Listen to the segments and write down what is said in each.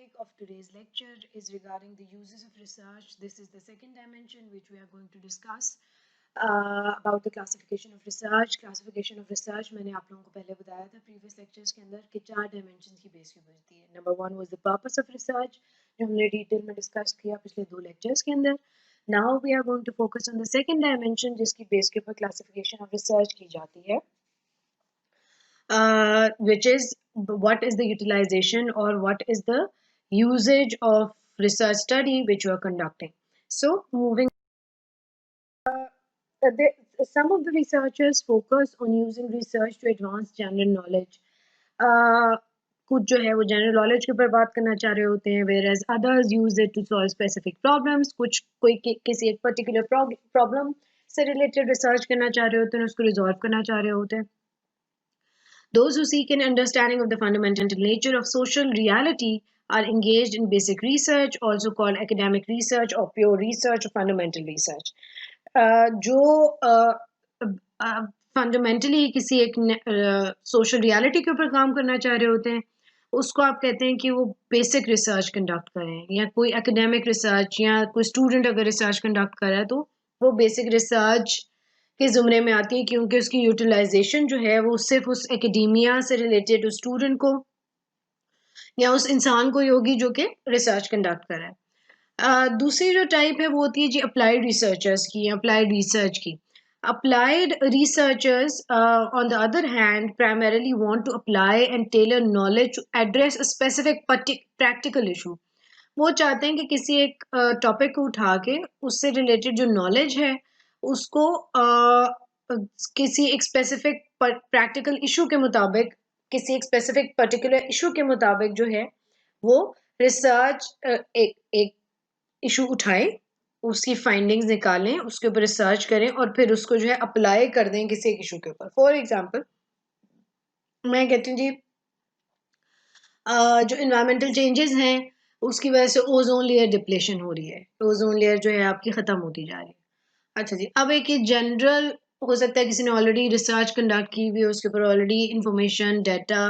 topic of today's lecture is regarding the uses of research. This is the second dimension which we are going to discuss about the classification of research. Classification of research मैंने आप लोगों को पहले बताया था previous lectures के अंदर कि 4 dimensions की base पे बनती है. Number 1 was the purpose of research जो हमने detail में discuss किया पिछले 2 lectures के अंदर. Now we are going to focus on the second dimension जिसकी base के ऊपर classification of research की जाती है. Which is what is the utilization or what is the usage of research study which you are conducting. So moving some of the researchers focus on using research to advance general knowledge. कुछ जो है वो general knowledge के ऊपर बात करना चाह रहे होते हैं, whereas others use it to solve specific problems. कुछ कोई किसी एक पर्टिकुलर प्रॉब्लम से रिलेटेड रिसर्च करना चाह रहे होते हैं, उसको रिजॉल्व करना चाह रहे होते हैं. Those who seek an understanding of the fundamental nature of social reality are engaged in basic research, also called academic research or pure research or fundamental research. जो फंडामेंटली किसी एक सोशल रियलिटी के ऊपर काम करना चाह रहे होते हैं, उसको आप कहते हैं कि वो बेसिक रिसर्च कंडक्ट करें, या कोई एकेडमिक रिसर्च या कोई स्टूडेंट अगर रिसर्च कंडक्ट कर रहा है तो वो बेसिक रिसर्च के ज़ुमरे में आती है, क्योंकि उसकी यूटिलाइजेशन जो है वो सिर्फ उस एकेडेमिया से रिलेटेड उस स्टूडेंट को या उस इंसान को ही होगी जो कि रिसर्च कंडक्ट कर रहा है. दूसरी जो टाइप है वो होती है जी अप्लाइड रिसर्चर्स की, अप्लाइड रिसर्च की. Applied researchers, on the other hand, primarily want to apply and tailor knowledge to address a specific practical issue. वो चाहते हैं कि किसी एक टॉपिक को उठा के उससे रिलेटेड जो नॉलेज है उसको किसी एक स्पेसिफिक प्रैक्टिकल इशू के मुताबिक, किसी एक स्पेसिफिक पर्टिकुलर इशू के मुताबिक जो है वो रिसर्च एक इशू उठाएं, उसकी फाइंडिंग्स निकालें, उसके ऊपर रिसर्च करें और फिर उसको जो है अप्लाई कर दें किसी एक इशू के ऊपर. फॉर एग्जांपल मैं कहती हूँ जी जो इन्वायरमेंटल चेंजेस हैं उसकी वजह से ओजोन लेयर डिप्लेशन हो रही है, ओजोन लेयर जो है आपकी ख़त्म होती जा रही है. अच्छा जी, अब एक जनरल हो सकता है किसी ने ऑलरेडी रिसर्च कंडक्ट की हुई हो, उसके ऊपर already information data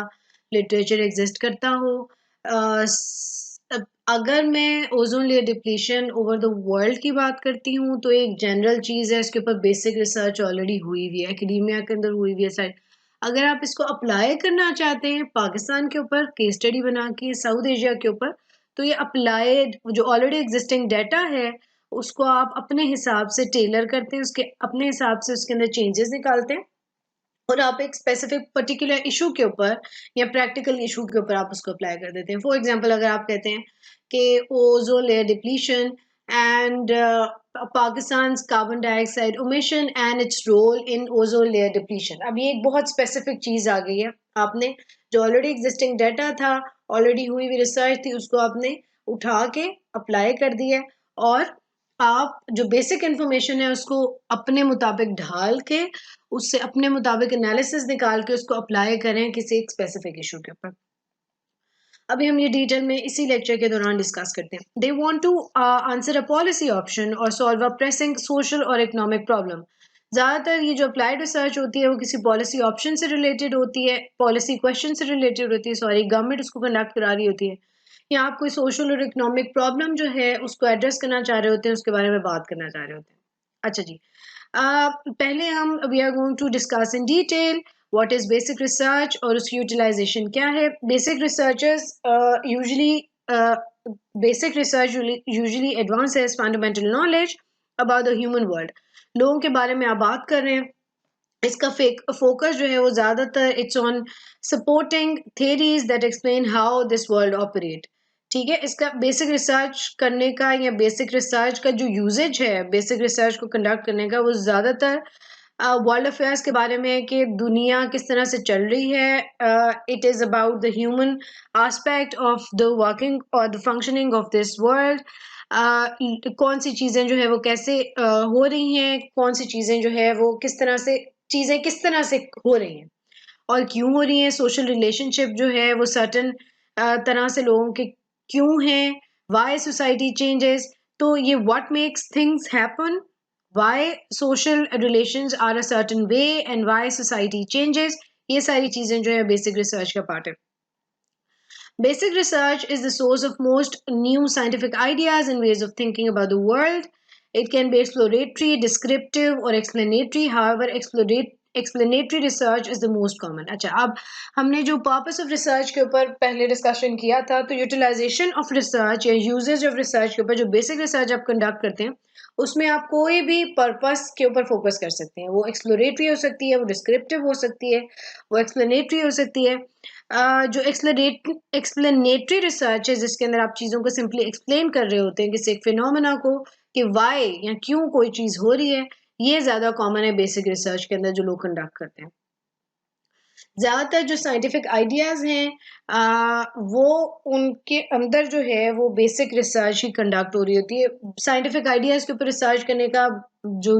literature exist करता हो. अगर मैं ozone layer depletion over the world की बात करती हूँ तो एक जनरल चीज़ है, इसके ऊपर बेसिक रिसर्च ऑलरेडी हुई हुई है, एकेडेमिया के अंदर हुई हुई है साइड. अगर आप इसको अप्लाई करना चाहते हैं पाकिस्तान के ऊपर केस स्टडी बना के, साउथ एशिया के ऊपर, तो ये अप्लाइड जो ऑलरेडी एग्जिस्टिंग डाटा है उसको आप अपने हिसाब से टेलर करते हैं, उसके अपने हिसाब से उसके अंदर चेंजेस निकालते हैं और आप एक स्पेसिफिक पर्टिकुलर इशू के ऊपर या प्रैक्टिकल इशू के ऊपर आप उसको अप्लाई कर देते हैं. फॉर एग्जांपल अगर आप कहते हैं कि ozone layer depletion and Pakistan carbon dioxide emission and its role in ozone layer depletion. अब ये एक बहुत स्पेसिफिक चीज़ आ गई है, आपने जो ऑलरेडी एग्जिस्टिंग डाटा था, ऑलरेडी हुई हुई रिसर्च थी, उसको आपने उठा के अप्लाई कर दिया और आप जो बेसिक इन्फॉर्मेशन है उसको अपने मुताबिक ढाल के उससे अपने मुताबिक एनालिसिस निकाल के उसको अप्लाई करें किसी एक स्पेसिफिक इशू के ऊपर. अभी हम ये डिटेल में इसी लेक्चर के दौरान डिस्कस करते हैं. They want to answer a policy option और सॉल्व अ प्रेसिंग सोशल और इकोनॉमिक प्रॉब्लम. ज़्यादातर ये जो अप्लाइड रिसर्च होती है वो किसी पॉलिसी ऑप्शन से रिलेटेड होती है, पॉलिसी क्वेश्चन से रिलेटेड होती है, सॉरी गवर्नमेंट उसको कंडक्ट करा रही होती है, या आप कोई सोशल और इकोनॉमिक प्रॉब्लम जो है उसको एड्रेस करना चाह रहे होते हैं, उसके बारे में बात करना चाह रहे होते हैं. अच्छा जी, पहले हम we are going to discuss in detail what is basic research और उसकी यूटिलाइजेशन क्या है. Basic researchers basic research usually advances fundamental knowledge about the human world. लोगों के बारे में आप बात कर रहे हैं, इसका फोकस जो है वो ज़्यादातर it's on supporting theories that explain how this world operate. ठीक है, इसका बेसिक रिसर्च करने का या बेसिक रिसर्च का जो यूजेज है बेसिक रिसर्च को कंडक्ट करने का वो ज़्यादातर वर्ल्ड अफेयर्स के बारे में है कि दुनिया किस तरह से चल रही है. It is about the human aspect of the working और the functioning of this world. कौन सी चीज़ें जो है वो कैसे हो रही हैं, कौन सी चीज़ें जो है वो चीज़ें किस तरह से हो रही हैं और क्यों हो रही हैं. सोशल रिलेशनशिप जो है वो सर्टन तरह से लोगों के क्यों हैं, वाई सोसाइटी चेंजेस, तो ये what makes things happen, why social relations are a certain way and why society changes. ये सारी चीज़ें जो है बेसिक रिसर्च का पार्ट है. Basic research is the source of most new scientific ideas and ways of thinking about the world. It can be exploratory, descriptive, or explanatory. However, explanatory research is the most common. अच्छा, अब हमने जो purpose of research के ऊपर पहले discussion किया था, तो utilization of research या usage of research के ऊपर जो basic research आप conduct करते हैं, उसमें आप कोई भी purpose के ऊपर focus कर सकते हैं. वो exploratory हो सकती है, वो descriptive हो सकती है, वो explanatory हो सकती है. जो एक्सप्लेनेटरी रिसर्च है जिसके अंदर आप चीज़ों को सिंपली एक्सप्लेन कर रहे होते हैं किसी एक फिनोमेना को कि वाई या क्यों कोई चीज़ हो रही है, ये ज़्यादा कॉमन है बेसिक रिसर्च के अंदर जो लोग कंडक्ट करते हैं. ज़्यादातर जो साइंटिफिक आइडियाज़ हैं वो उनके अंदर जो है वो बेसिक रिसर्च ही कंडक्ट हो रही होती है. साइंटिफिक आइडियाज़ के ऊपर रिसर्च करने का जो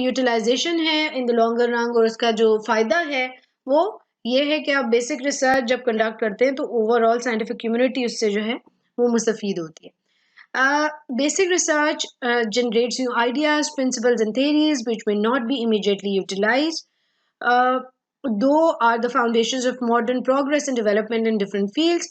यूटिलाइजेशन है इन द लॉन्गर रन और उसका जो फ़ायदा है वो ये है कि आप बेसिक रिसर्च जब कंडक्ट करते हैं तो ओवरऑल साइंटिफिक कम्युनिटी उससे जो है वो मुस्तफ़ीद होती है. Basic research generates new ideas, principles, and theories which may not be immediately utilized, uh, though are the foundations of modern progress and development in different fields.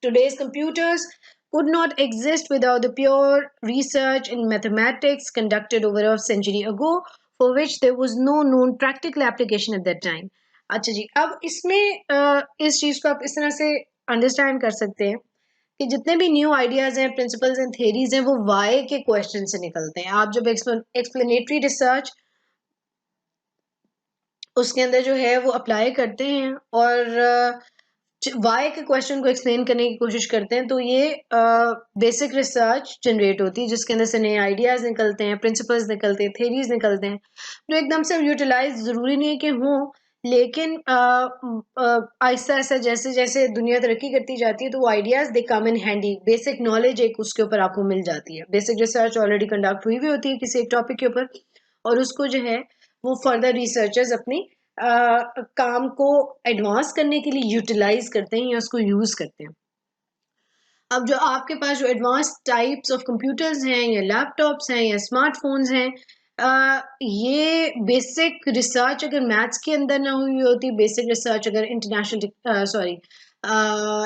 Today's computers could not exist without the pure research in mathematics conducted over a century ago, for which there was no known practical application at that time. अच्छा जी, अब इसमें इस चीज़ को आप इस तरह से understand कर सकते हैं कि जितने भी न्यू आइडियाज हैं, प्रिंसिपल्स एंड थेरीज हैं, वो वाई के क्वेश्चन से निकलते हैं. आप जब एक्सप्लेनेटरी रिसर्च उसके अंदर जो है वो अप्लाई करते हैं और वाई के क्वेश्चन को एक्सप्लेन करने की कोशिश करते हैं तो ये बेसिक रिसर्च जनरेट होती है जिसके अंदर से नए आइडियाज निकलते हैं, प्रिंसिपल्स निकलते हैं, थेरीज निकलते हैं जो एकदम से यूटिलाइज ज़रूरी नहीं है कि हों, लेकिन आहिस्ता आहिस्ता जैसे जैसे दुनिया तरक्की करती जाती है तो वो आइडियाज दे कम इन हैंडी. बेसिक नॉलेज एक उसके ऊपर आपको मिल जाती है. बेसिक रिसर्च ऑलरेडी कंडक्ट हुई होती है किसी एक टॉपिक के ऊपर और उसको जो है वो फर्दर रिसर्चर्स अपनी काम को एडवांस करने के लिए यूटिलाइज करते हैं या उसको यूज करते हैं. अब जो आपके पास जो एडवांस टाइप्स ऑफ कंप्यूटर्स हैं या लैपटॉप्स हैं या स्मार्टफोन्स हैं, ये बेसिक रिसर्च अगर मैथ्स के अंदर ना हुई होती, बेसिक रिसर्च अगर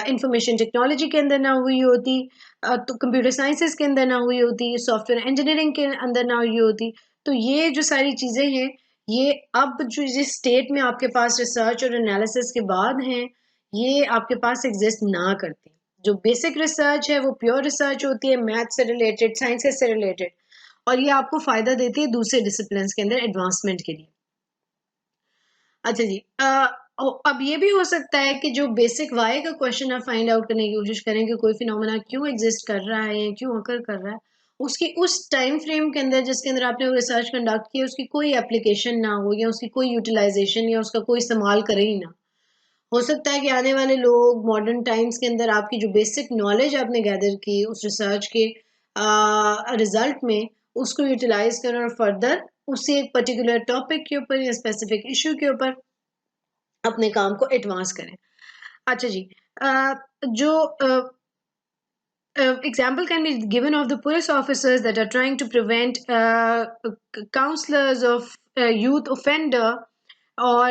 इंफॉर्मेशन टेक्नोलॉजी के अंदर ना हुई होती, तो कंप्यूटर साइंसेस के अंदर ना हुई होती, सॉफ्टवेयर इंजीनियरिंग के अंदर ना हुई होती, तो ये जो सारी चीज़ें हैं ये अब जो जिस स्टेट में आपके पास रिसर्च और एनालिसिस के बाद हैं ये आपके पास एग्जिस्ट ना करती. जो बेसिक रिसर्च है वो प्योर रिसर्च होती है, मैथ से रिलेटेड, साइंसेस से रिलेटेड, और ये आपको फायदा देती है दूसरे डिसिप्लिन के अंदर एडवांसमेंट के लिए. अच्छा जी, अब ये भी हो सकता है कि जो बेसिक वाई का क्वेश्चन आप फाइंड आउट करने की कोशिश करें कि कोई फिनोमेना क्यों एग्जिस्ट कर रहा है, क्यों अकर कर रहा है, उसकी उस टाइम फ्रेम के अंदर जिसके अंदर आपने वो रिसर्च कंडक्ट किया उसकी कोई एप्लीकेशन ना हो या उसकी कोई यूटिलाइजेशन या उसका कोई इस्तेमाल करे ही ना. हो सकता है कि आने वाले लोग मॉडर्न टाइम्स के अंदर आपकी जो बेसिक नॉलेज आपने गैदर की उस रिसर्च के रिजल्ट में उसको यूटिलाइज करें और फर्दर उसी एक पर्टिकुलर टॉपिक के ऊपर या स्पेसिफिक इशू के ऊपर अपने काम को एडवांस करें. अच्छा जी, जो example can be given of the police officers that are trying to prevent counselors of youth offender or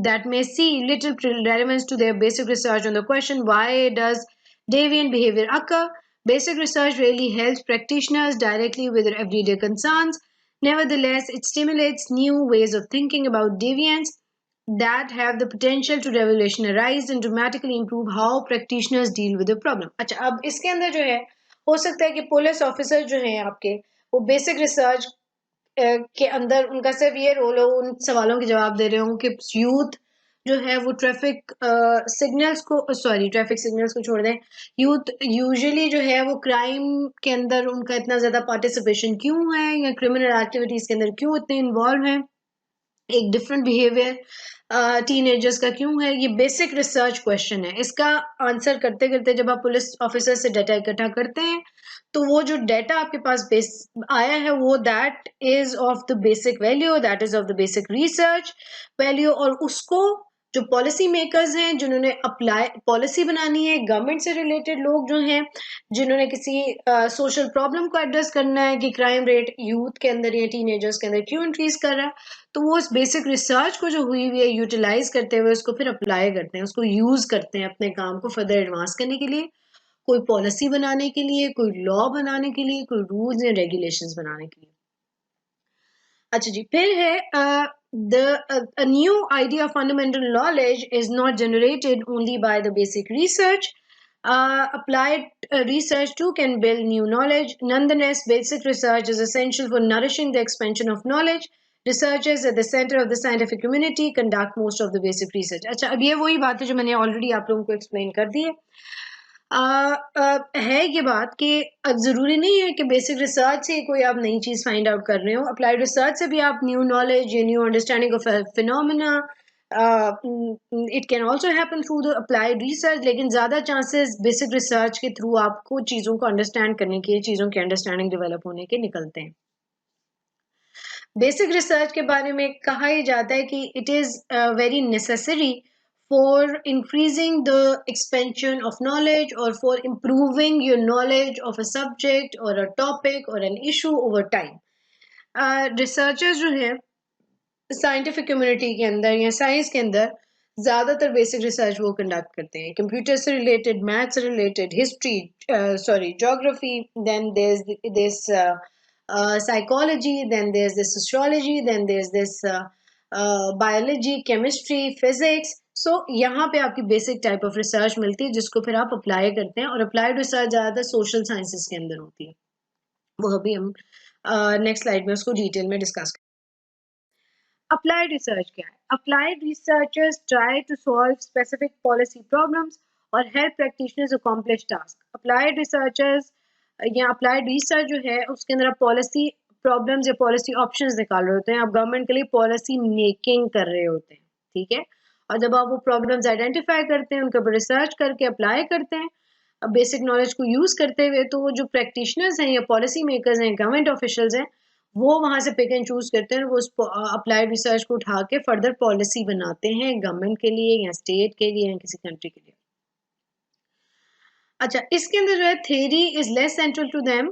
that may see little relevance to their basic research on the question why does deviant behavior occur. Basic research really helps practitioners directly with their everyday concerns. Nevertheless, it stimulates new ways of thinking about deviance that have the potential to revolutionize and dramatically improve how practitioners deal with the problem. अच्छा, अब इसके अंदर जो है हो सकता है कि पुलिस ऑफिसर जो हैं आपके वो बेसिक रिसर्च के अंदर उनका सिर्फ ये रोल हो उन सवालों के जवाब दे रहे हों कि यूथ जो है वो ट्रैफिक सिग्नल्स को छोड़ दें. यूथ यूजुअली जो है वो क्राइम के अंदर उनका इतना ज़्यादा पार्टिसिपेशन क्यों है या क्रिमिनल एक्टिविटीज़ के अंदर क्यों इतने इन्वॉल्व हैं, एक डिफरेंट बिहेवियर टीनेजर्स का क्यों है. ये बेसिक रिसर्च क्वेश्चन है. इसका आंसर करते करते जब आप पुलिस ऑफिसर से डाटा इकट्ठा करते हैं तो वो जो डाटा आपके पास बेस आया है वो that is of the basic value, that is of the basic research value, और उसको जो पॉलिसी मेकर्स हैं, जिन्होंने अप्लाई पॉलिसी बनानी है, गवर्नमेंट से रिलेटेड लोग जो हैं, जिन्होंने किसी सोशल प्रॉब्लम को एड्रेस करना है कि क्राइम रेट यूथ के अंदर या टीनेजर्स के अंदर क्यों इंक्रीज कर रहा है, तो वो उस बेसिक रिसर्च को जो हुई हुई है यूटिलाइज करते हुए उसको फिर अप्लाई करते हैं, उसको यूज करते हैं अपने काम को फर्दर एडवांस करने के लिए, कोई पॉलिसी बनाने के लिए, कोई लॉ बनाने के लिए, कोई रूल्स या रेगुलेशंस बनाने के लिए। अच्छा जी, फिर है a new idea of fundamental knowledge is not generated only by the basic research. Applied research too can build new knowledge. Nonetheless, basic research is essential for nourishing the expansion of knowledge. Researchers at the center of the scientific community conduct most of the basic research. अच्छा, अब ये वही बात है जो मैंने already आप लोगों को एक्सप्लेन कर दी है। है ये बात कि ज़रूरी नहीं है कि बेसिक रिसर्च से कोई आप नई चीज़ फाइंड आउट कर रहे हो। अप्लाइड रिसर्च से भी आप न्यू नॉलेज या new understanding of phenomena, it can also happen through the applied research, लेकिन ज़्यादा चांसेस बेसिक रिसर्च के थ्रू आपको चीज़ों को अंडरस्टैंड करने के, चीज़ों की अंडरस्टैंडिंग डेवलप होने के निकलते हैं। बेसिक रिसर्च के बारे में कहा ही जाता है कि it is very necessary for increasing the expansion of knowledge or for improving your knowledge of a subject or a topic or an issue over time. Researchers जो हैं साइंटिफिक कम्युनिटी के अंदर या साइंस के अंदर ज़्यादातर बेसिक रिसर्च वो conduct करते हैं, कंप्यूटर से रिलेटेड, मैथ से related, history, sorry geography, then there this psychology, then there's this sociology, then there's this biology, chemistry, physics. So यहाँ पे आपकी बेसिक टाइप ऑफ रिसर्च मिलती है जिसको फिर आप अप्लाई करते हैं, और अप्लाइड रिसर्च ज़्यादातर सोशल साइंसेस के अंदर होती है। वो अभी हम नेक्स्ट स्लाइड में उसको डिटेल में डिस्कस करें। अप्लाइड रिसर्च क्या है? Applied researchers try to solve specific policy problems और help practitioners accomplish task. Applied researchers या अप्लाइड रिसर्च जो है उसके अंदर आप पॉलिसी प्रॉब्लम्स या पॉलिसी ऑप्शंस निकाल रहे होते हैं, आप गवर्नमेंट के लिए पॉलिसी मेकिंग कर रहे होते हैं, ठीक है। और जब आप वो प्रॉब्लम्स आइडेंटिफाई करते हैं, उनके ऊपर रिसर्च करके अप्लाई करते हैं बेसिक नॉलेज को यूज करते हुए, तो जो प्रैक्टिशनर्स हैं या पॉलिसी मेकर्स हैं, गवर्नमेंट ऑफिशियल्स हैं, वो वहां से पिक एंड चूज करते हैं, वो अप्लाइड रिसर्च को उठा के फर्दर पॉलिसी बनाते हैं गवर्नमेंट के लिए या स्टेट के लिए या किसी कंट्री के लिए। अच्छा, इसके अंदर जो है theory is less central to them,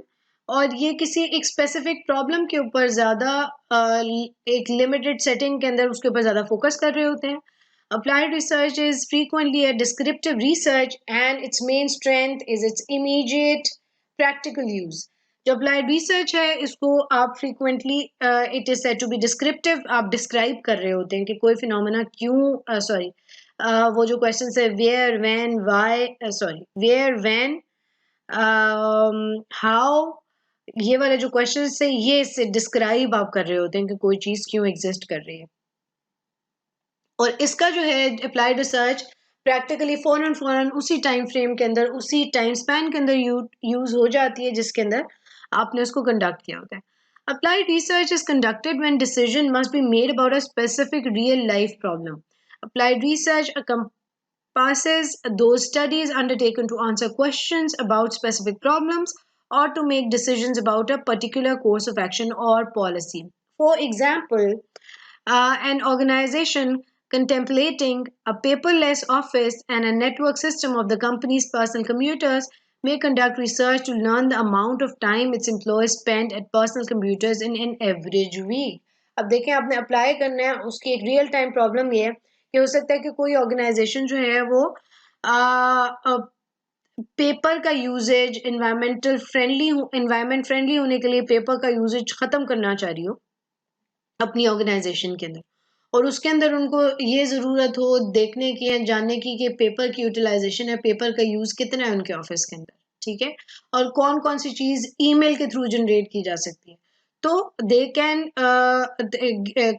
और ये किसी एक स्पेसिफिक प्रॉब्लम के ऊपर ज़्यादा एक लिमिटेड सेटिंग के अंदर उसके ऊपर ज़्यादा फोकस कर रहे होते हैं। Applied research is frequently a descriptive research and its main strength is its immediate practical use. जो अप्लाइड रिसर्च है इसको आप frequently it is said to be descriptive, आप डिस्क्राइब कर रहे होते हैं कि कोई फिनोमेना क्यों, सॉरी वो जो क्वेश्चन है where, when, why, sorry where, when, how, ये वाले जो क्वेश्चन है ये इससे डिस्क्राइब आप कर रहे होते हैं कि कोई चीज क्यों एग्जिस्ट कर रही है। और इसका जो है अप्लाइड रिसर्च प्रैक्टिकली फौरन उसी टाइम फ्रेम के अंदर, उसी टाइम स्पैन के अंदर यूज हो जाती है जिसके अंदर आपने उसको कंडक्ट किया होता है। Applied research is conducted when decision must be made about a specific real life problem. Applied research encompasses those studies undertaken to answer questions about specific problems or to make decisions about a particular course of action or policy. For example, an organization contemplating a paperless office and a network system of the company's personal computers may conduct research to learn the amount of time its employees spend at personal computers in an average week. अब देखें, आपने apply करना है, उसकी एक real time problem ये है कि हो सकता है कि कोई ऑर्गेनाइजेशन जो है वो पेपर का यूजेज एनवायरमेंट फ्रेंडली होने के लिए पेपर का यूजेज खत्म करना चाह रही हो अपनी ऑर्गेनाइजेशन के अंदर, और उसके अंदर उनको ये ज़रूरत हो देखने की या जानने की कि पेपर की यूटिलाइजेशन है, पेपर का यूज़ कितना है उनके ऑफिस के अंदर, ठीक है, और कौन कौन सी चीज़ ईमेल के थ्रू जनरेट की जा सकती है, तो they can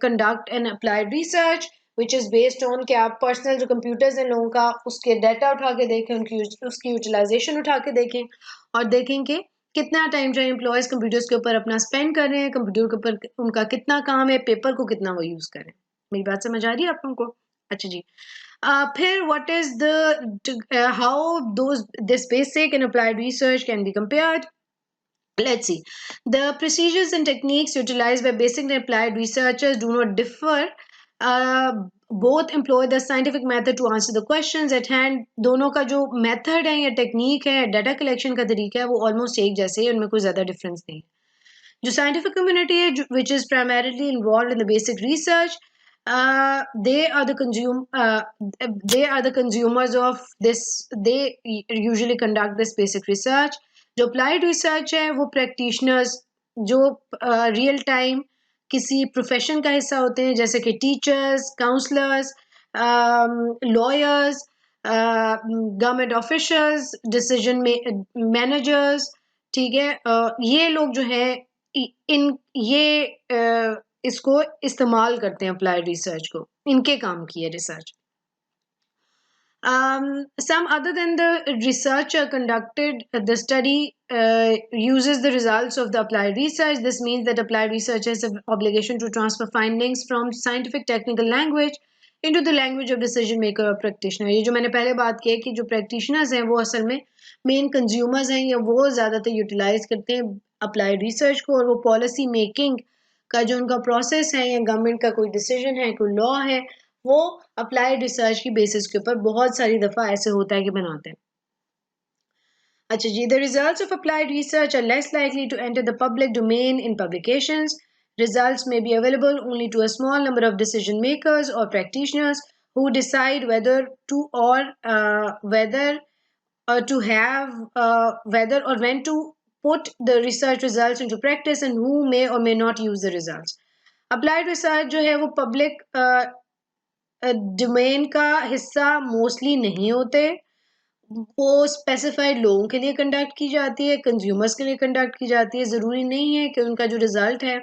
conduct an applied research which is based on कि आप पर्सनल जो कंप्यूटर्स हैं लोगों का उसके डाटा उठा के देखें, उसकी यूटिलाइजेशन उठा के देखें और देखें कि कितना टाइम जो एम्प्लॉयज कंप्यूटर्स के ऊपर अपना स्पेंड कर रहे हैं, कंप्यूटर के ऊपर उनका कितना काम है, पेपर को कितना वो यूज करें। मेरी बात समझ आ रही है आप लोगों को? अच्छा जी, फिर what is the how those this basic and applied research can be compared. Let's see. The procedures and techniques utilized by basic and applied researchers do not differ both employ the scientific method to answer the questions at hand. दोनों का जो method है या technique है, data collection का तरीका है, वो ऑलमोस्ट एक जैसे है, उनमें कोई ज़्यादा डिफरेंस नहीं है. जो साइंटिफिक कम्युनिटी है, which is primarily involved in the basic research, they are the consumers of this. They usually conduct this basic research. जो applied research है, वो practitioners जो real time किसी प्रोफेशन का हिस्सा होते हैं, जैसे कि teachers, counsellors, lawyers, government officials, decision managers, ठीक है. ये लोग जो है इन ये इसको इस्तेमाल करते हैं अप्लाइड रिसर्च को, इनके काम की है research. Some other than the researcher conducted the study uses the results of the applied research. This means that applied research has an obligation to transfer findings from scientific technical language into the language of decision maker or practitioner. ये जो मैंने पहले बात की है कि जो practitioners हैं वो असल में मेन कंज्यूमर्स हैं, या वो ज़्यादातर यूटिलाइज करते हैं अप्लाइड रिसर्च को, और वो पॉलिसी मेकिंग का जो उनका प्रोसेस है या गवर्नमेंट का कोई डिसीजन है, कोई लॉ है, वो अप्लाइड रिसर्च की बेसिस के ऊपर बहुत सारी दफ़ा ऐसे होता है कि बनाते हैं. अच्छा जी, the results of applied research are less likely to enter the public domain in publications. Results may be available only to a small number of decision makers or practitioners who decide whether to or whether or when to put the research results into practice, and who may or may not use the results. Applied research जो है वो public domain का हिस्सा mostly नहीं होते. वो specified लोगों के लिए कंडक्ट की जाती है, कंज्यूमर्स के लिए कंडक्ट की जाती है. ज़रूरी नहीं है कि उनका जो रिजल्ट है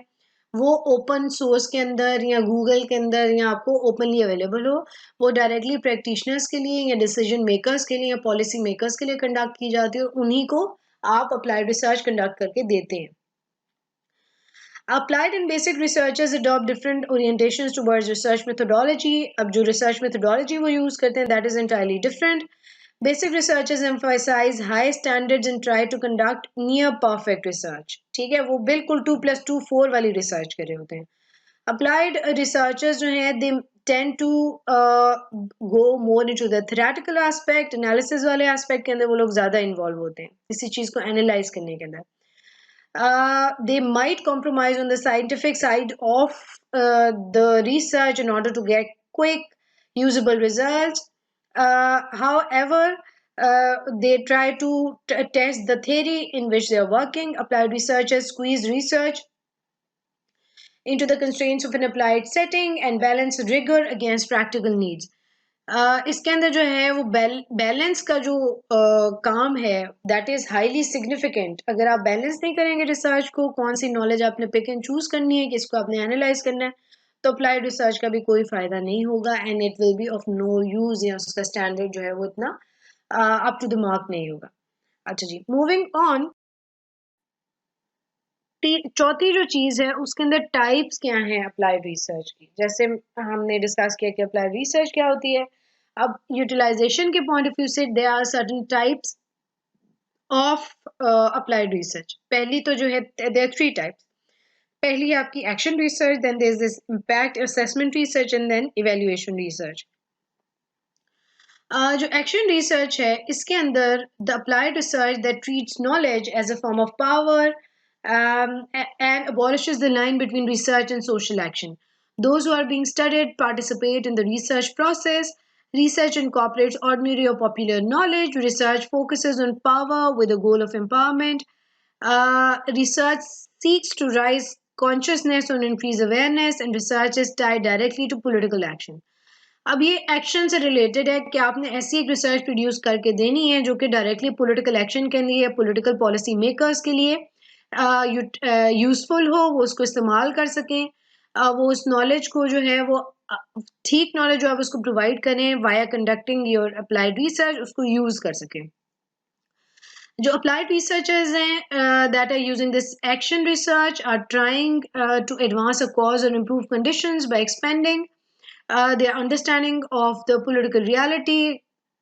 वो ओपन सोर्स के अंदर या गूगल के अंदर या आपको ओपनली अवेलेबल हो. वो डायरेक्टली प्रैक्टिशनर्स के लिए या डिसीजन मेकर्स के लिए या पॉलिसी मेकर्स के लिए कंडक्ट की जाती है, और उन्हीं को आप अप्लाइड रिसर्च कंडक्ट करके देते हैं. Applied and basic researchers adopt different orientations towards research methodology. अब जो research methodology वो use करते हैं, that is entirely different. Basic researchers emphasize high standards and try to conduct near perfect research. ठीक है, वो बिल्कुल 2+2 4 वाली research कर रहे होते हैं. Applied researchers जो हैं, they tend to go more into the theoretical aspect, analysis वाले aspect के अंदर वो लोग ज़्यादा involve होते हैं, किसी चीज़ को analyze करने के अंदर. They might compromise on the scientific side of the research in order to get quick, usable results. However, they try to test the theory in which they are working. Applied researchers squeeze research into the constraints of an applied setting and balance rigor against practical needs. इसके अंदर जो है वो balance का जो काम है, that is highly significant. अगर आप बैलेंस नहीं करेंगे रिसर्च को, कौन सी नॉलेज आपने पिक एंड चूज करनी है, किसको आपने एनालाइज करना है, तो अप्लाइड रिसर्च का भी कोई फ़ायदा नहीं होगा, and it will be of no use, या उसका स्टैंडर्ड जो है वो इतना अप टू द मार्क नहीं होगा. अच्छा जी, मूविंग ऑन. चौथी जो चीज़ है उसके अंदर टाइप्स क्या हैं अप्लाइड रिसर्च की. जैसे हमने डिस्कस किया कि अप्लाइड रिसर्च क्या होती है. अब यूटिलाइजेशन के पॉइंट ऑफ व्यू से there are certain types of applied research. पहली तो जो है, देयर आर 3 टाइप्स. पहली आपकी action research, then there is this impact assessment research, and then evaluation research. जो एक्शन रिसर्च है, इसके अंदर the applied research that treats knowledge as a form of power and abolishes the line between research and social action. Those who are being studied participate in the research process. Research incorporates ordinary or popular knowledge. Research focuses on power with the goal of empowerment. Research seeks to raise consciousness and increase awareness, and research is tied directly to political action. अब ये action से related है कि आपने ऐसी एक research produce करके देनी है जो कि डायरेक्टली पॉलिटिकल एक्शन के लिए, पॉलिटिकल पॉलिसी मेकर्स के लिए यूज़फुल हो, वो उसको इस्तेमाल कर सकें, वो उस नॉलेज को जो है वो ठीक नॉलेज जो आप उसको प्रोवाइड करें via conducting your applied research, उसको यूज़ कर सकें. जो अप्लाइड रिसर्चर्स हैं that are using this action research are trying to advance a cause और improve conditions by expanding their understanding of the political reality.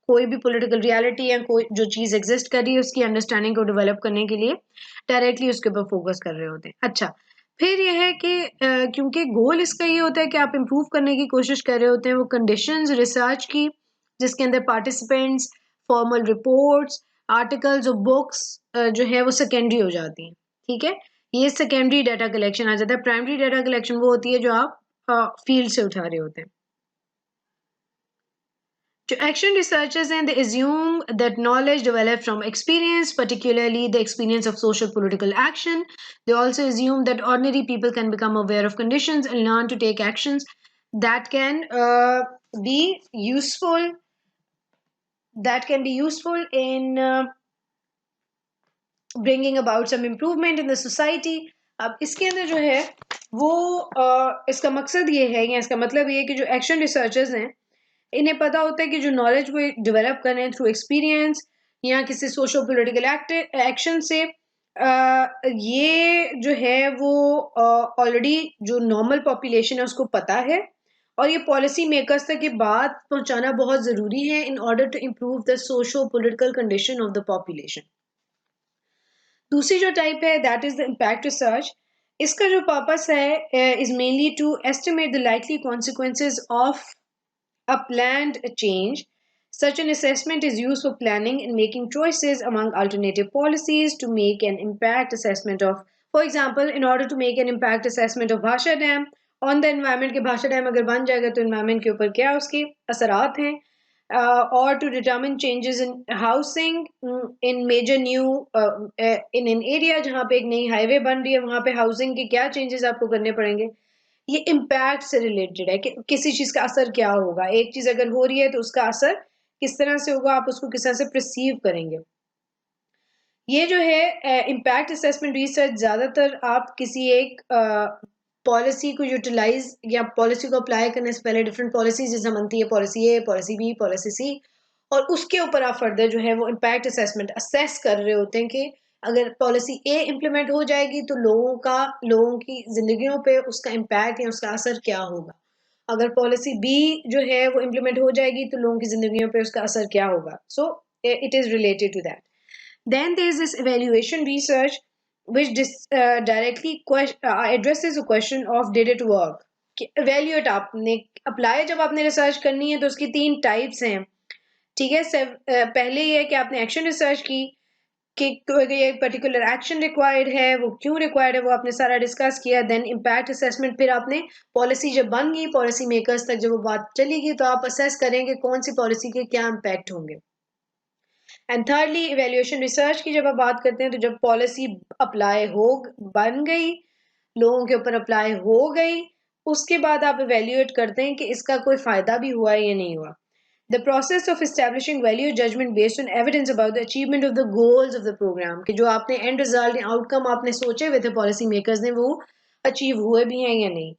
कोई भी political reality या कोई जो चीज़ एग्जिस्ट कर रही है उसकी अंडरस्टैंडिंग को डेवलप करने के लिए डायरेक्टली उसके ऊपर फोकस कर रहे होते हैं. अच्छा, फिर ये है कि क्योंकि गोल इसका ये होता है कि आप इम्प्रूव करने की कोशिश कर रहे होते हैं वो कंडीशंस रिसर्च की, जिसके अंदर पार्टिसिपेंट्स, फॉर्मल रिपोर्ट्स, आर्टिकल्स और बुक्स जो है वो सेकेंडरी हो जाती हैं। ठीक है, ये सेकेंडरी डाटा कलेक्शन आ जाता है। प्राइमरी डाटा कलेक्शन वो होती है जो आप फील्ड से उठा रहे होते हैं। To action researchers, and they assume that knowledge developed from experience, particularly the experience of social political action. They also assume that ordinary people can become aware of conditions and learn to take actions that can be useful in bringing about some improvement in the society. अब इसके अंदर जो है वो इसका मकसद ये है या इसका मतलब ये है कि जो एक्शन रिसर्चर्स हैं इन्हें पता होता है कि जो नॉलेज वो डेवलप कर रहे हैं थ्रू एक्सपीरियंस या किसी सोशो पॉलिटिकल एक्शन से, ये जो है वो ऑलरेडी जो नॉर्मल पॉपुलेशन है उसको पता है, और ये पॉलिसी मेकर्स तक ये बात पहुंचाना बहुत ज़रूरी है in order to improve the socio political condition of the population. दूसरी जो टाइप है that is the impact research. इसका जो पर्पस है is mainly to estimate the likely consequences of a planned change. Such an assessment is used for planning and making choices among alternative policies to make an impact assessment of, for example, in order to make an impact assessment of Bhasha Dam on the environment के Bhasha Dam अगर बन जाएगा तो environment के ऊपर क्या उसके असरात हैं, or to determine changes in housing in major new in an area जहाँ पे एक नई हाईवे बन रही है वहाँ पे हाउसिंग के क्या चेंजेस आपको करने पड़ेंगे। ये इम्पैक्ट से रिलेटेड है कि किसी चीज का असर क्या होगा, एक चीज अगर हो रही है तो उसका असर किस तरह से होगा, आप उसको किस तरह से परसीव करेंगे। ये जो है इम्पैक्ट असेसमेंट रिसर्च ज्यादातर आप किसी एक पॉलिसी को यूटिलाइज या पॉलिसी को अप्लाई करने से पहले डिफरेंट पॉलिसीज जैसे बनती है, policy A, policy B, policy सी, और उसके ऊपर आप फर्दर जो है वो इम्पैक्ट असेसमेंट असेस कर रहे होते हैं कि अगर पॉलिसी ए इम्प्लीमेंट हो जाएगी तो लोगों की जिंदगियों पे उसका इम्पैक्ट या उसका असर क्या होगा, अगर पॉलिसी बी जो है वो इम्प्लीमेंट हो जाएगी तो लोगों की जिंदगियों पे उसका असर क्या होगा। So it is related to that. Then there is this evaluation research which directly addresses the question of did it work. Evaluate आपने apply जब आपने research करनी है तो उसकी 3 types हैं। ठीक है, पहले ये है कि आपने एक्शन रिसर्च की कि ये पर्टिकुलर एक्शन रिक्वायर्ड है, वो क्यों रिक्वायर्ड है, वो आपने सारा डिस्कस किया। देन इम्पैक्ट असेसमेंट, फिर आपने पॉलिसी जब बन गई, पॉलिसी मेकर्स तक जब वो बात चली गई तो आप असेस करेंगे कौन सी पॉलिसी के क्या इम्पैक्ट होंगे। एंड थर्डली इवेल्युएशन रिसर्च की जब आप बात करते हैं तो जब पॉलिसी अप्लाई हो बन गई, लोगों के ऊपर अप्लाई हो गई, उसके बाद आप इवेल्युएट करते हैं कि इसका कोई फायदा भी हुआ है या नहीं हुआ। The process of establishing value judgment based on evidence about the achievement of the goals of the program, कि जो आपने end result या outcome आपने सोचे हुए थे policy makers ने वो achieve हुए भी हैं या नहीं।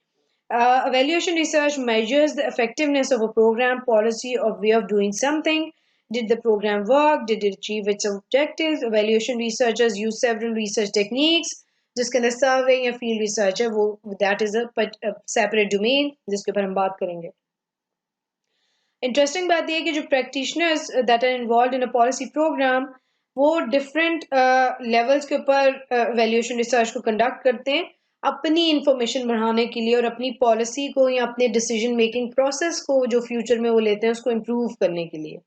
Evaluation research measures the effectiveness of a program, policy, or way of doing something. Did the program work? Did it achieve its objectives? Evaluation researchers use several research techniques. जिसके अंदर सर्वे या फील्ड रिसर्च है वो that is a separate domain जिसके ऊपर हम बात करेंगे। इंटरेस्टिंग बात यह है कि जो practitioners that are involve in a policy program वो डिफरेंट लेवल्स के ऊपर वैल्यूएशन रिसर्च को कंडक्ट करते हैं अपनी इंफॉर्मेशन बढ़ाने के लिए और अपनी पॉलिसी को या अपने डिसीजन मेकिंग प्रोसेस को जो फ्यूचर में वो लेते हैं उसको इम्प्रूव करने के लिए।